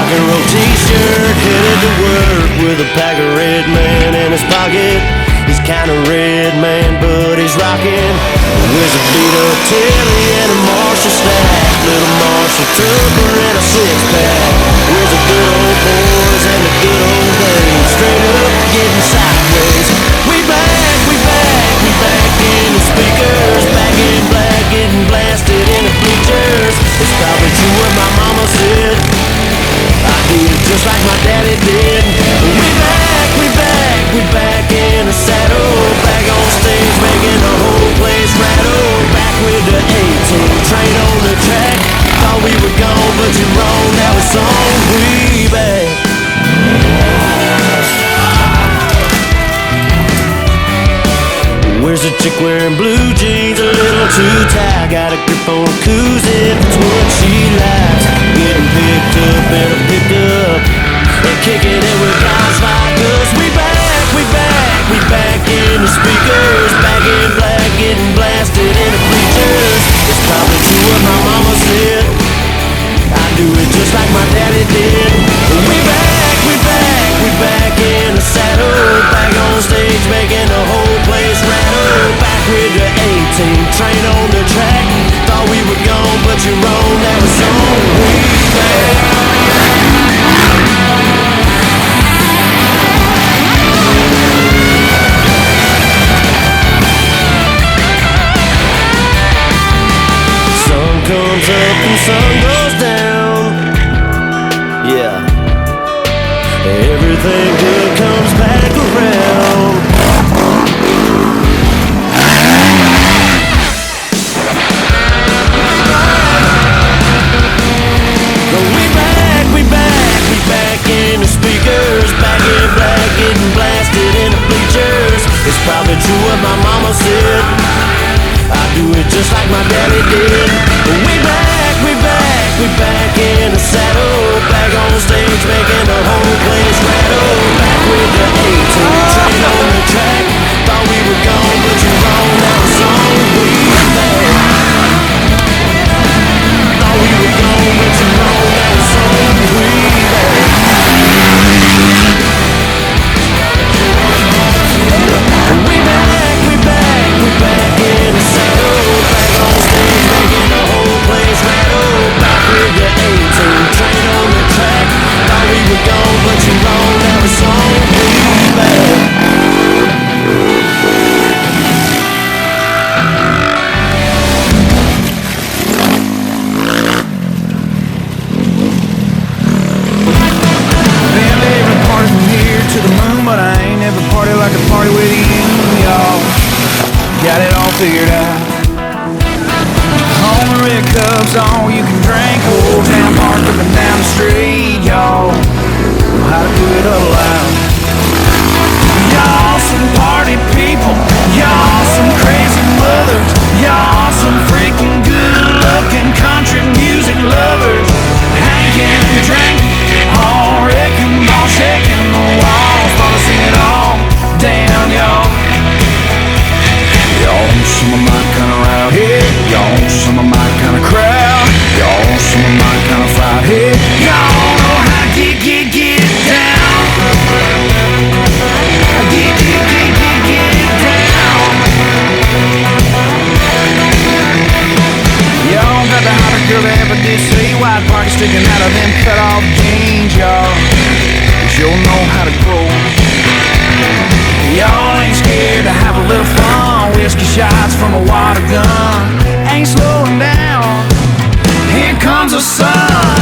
rock and roll t-shirt, headed to work with a pack of Red Man in his pocket. He's kinda red, man, but he's rockin'. Wears a beat-up telly and a Marshall stack, little Marshall tucker and a six-pack. Wears the good old boys and the good old days, straight up getting sideways. We back in the speakers, back in black, getting blasted in the bleachers. It's probably true what my mama said, I do it just like my daddy did. We back in the saddle, back on stage, making the whole place rattle. Back with the 18 train on the track. Thought we were gone, but you're wrong, now it's on. We back. Where's the chick wearing blue jeans, a little too tight? Got a grip on koozie, that's what she likes. Getting picked up in a pickup, and kicking it with guys like us. We back in the speakers, back in black, getting blasted in the bleachers. It's probably true what my mama said, I do it just like my daddy did. We back in the saddle, back on stage, making the whole place rattle. Back with the 18 train on the track. Thought we were gone, but you're wrong, now it's on. We back. Comes up and sun goes down. Yeah, everything good comes back around. We back in the speakers, back in black, getting blasted in the bleachers. It's probably true what my mama said, I do it just like my daddy did. We back in the saddle, back on stage, making the whole place rattle. Back with the 18 train on the track. Thought we were gone, but you're wrong, now it's on. We back. Thought we were gone, but you're wrong, now it's on. We back. We back in the saddle, back on stage, making the whole place rattle. Back with the 18 train on the track. Thought we were gone, but you're wrong, now it's on. We back. Been every party from here to the moon, but I ain't never party like a party with you, y'all. Got it all figured out. Home red cups, all you can drink. Old town park up and down the street, y'all. Know how to do it all loud. Y'all some party people, y'all some crazy mothers, y'all some freaking good-looking country music lovers. Hanging and drinking, all wrecking, ball shaking the walls, while I sing it all down, y'all. Y'all some of my kind of round here, y'all some of my kind of crowd, y'all some of my kind of fried here. Y'all know how to get down. Get down. Y'all got the hottest girl that ever did see. White pocket sticking out of them cut off jeans, y'all. But you'll know how to grow. Y'all ain't scared to have a little fun. Whiskey shots from a water gun. Ain't slowing down. Here comes the sun.